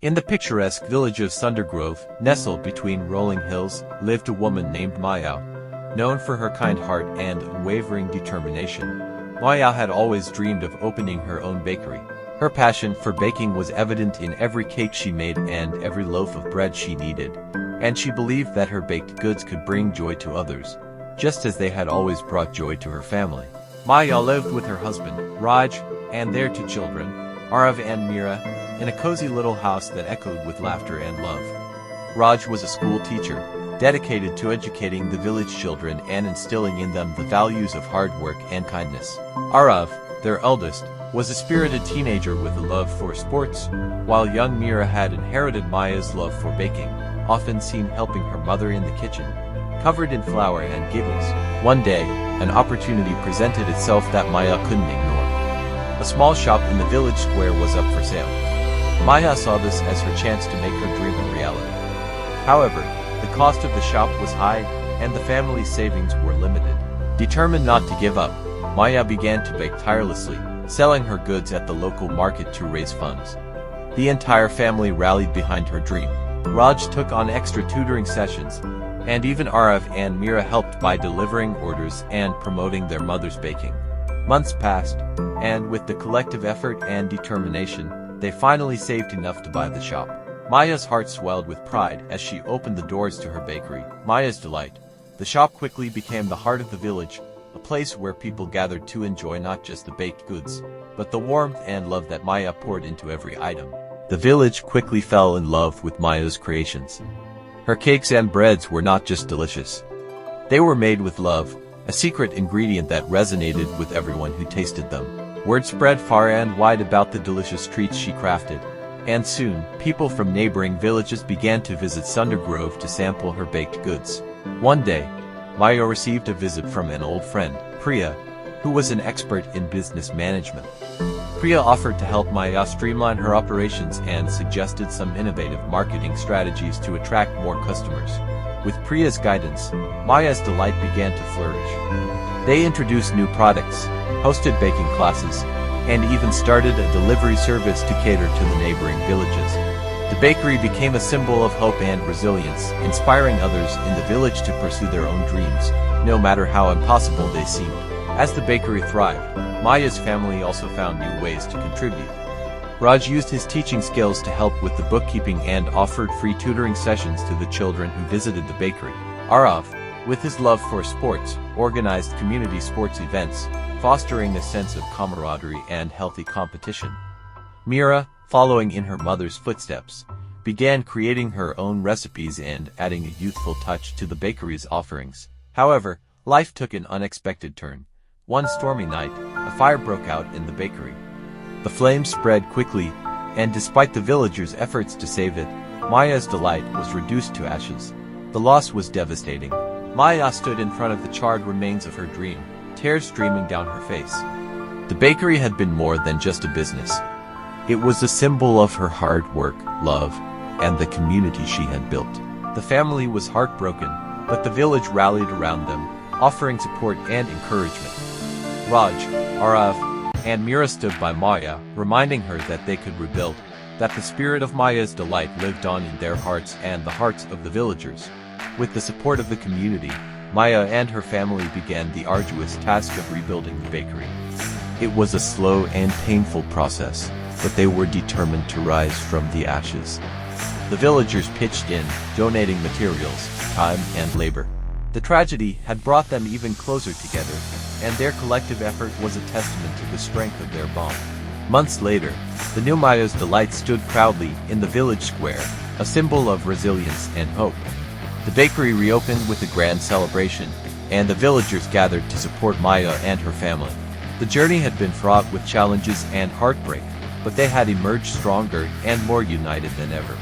In the picturesque village of Sundergrove, nestled between rolling hills, lived a woman named Maya. Known for her kind heart and unwavering determination, Maya had always dreamed of opening her own bakery. Her passion for baking was evident in every cake she made and every loaf of bread she kneaded, and she believed that her baked goods could bring joy to others, just as they had always brought joy to her family. Maya lived with her husband, Raj, and their two children, Arav and Mira, in a cozy little house that echoed with laughter and love. Raj was a school teacher, dedicated to educating the village children and instilling in them the values of hard work and kindness. Arav, their eldest, was a spirited teenager with a love for sports, while young Mira had inherited Maya's love for baking, often seen helping her mother in the kitchen, covered in flour and giggles. One day, an opportunity presented itself that Maya couldn't ignore. A small shop in the village square was up for sale. Maya saw this as her chance to make her dream a reality. However, the cost of the shop was high, and the family's savings were limited. Determined not to give up, Maya began to bake tirelessly, selling her goods at the local market to raise funds. The entire family rallied behind her dream. Raj took on extra tutoring sessions, and even Arav and Mira helped by delivering orders and promoting their mother's baking. Months passed, and with the collective effort and determination, they finally saved enough to buy the shop. Maya's heart swelled with pride as she opened the doors to her bakery. Maya's delight. The shop quickly became the heart of the village, a place where people gathered to enjoy not just the baked goods, but the warmth and love that Maya poured into every item. The village quickly fell in love with Maya's creations. Her cakes and breads were not just delicious. They were made with love, a secret ingredient that resonated with everyone who tasted them. Word spread far and wide about the delicious treats she crafted, and soon, people from neighboring villages began to visit Sundergrove to sample her baked goods. One day, Maya received a visit from an old friend, Priya, who was an expert in business management. Priya offered to help Maya streamline her operations and suggested some innovative marketing strategies to attract more customers. With Priya's guidance, Maya's delight began to flourish. They introduced new products, hosted baking classes, and even started a delivery service to cater to the neighboring villages. The bakery became a symbol of hope and resilience, inspiring others in the village to pursue their own dreams, no matter how impossible they seemed. As the bakery thrived, Maya's family also found new ways to contribute. Raj used his teaching skills to help with the bookkeeping and offered free tutoring sessions to the children who visited the bakery. Arav, with his love for sports, organized community sports events, fostering a sense of camaraderie and healthy competition. Mira, following in her mother's footsteps, began creating her own recipes and adding a youthful touch to the bakery's offerings. However, life took an unexpected turn. One stormy night, a fire broke out in the bakery. The flames spread quickly, and despite the villagers' efforts to save it, Maya's delight was reduced to ashes. The loss was devastating. Maya stood in front of the charred remains of her dream, tears streaming down her face. The bakery had been more than just a business. It was a symbol of her hard work, love, and the community she had built. The family was heartbroken, but the village rallied around them, offering support and encouragement. Raj, Arav, and Mira stood by Maya, reminding her that they could rebuild, that the spirit of Maya's delight lived on in their hearts and the hearts of the villagers. With the support of the community, Maya and her family began the arduous task of rebuilding the bakery. It was a slow and painful process, but they were determined to rise from the ashes. The villagers pitched in, donating materials, time, and labor. The tragedy had brought them even closer together, and their collective effort was a testament to the strength of their bond. Months later, the new Maya's delight stood proudly in the village square, a symbol of resilience and hope. The bakery reopened with a grand celebration, and the villagers gathered to support Maya and her family. The journey had been fraught with challenges and heartbreak, but they had emerged stronger and more united than ever.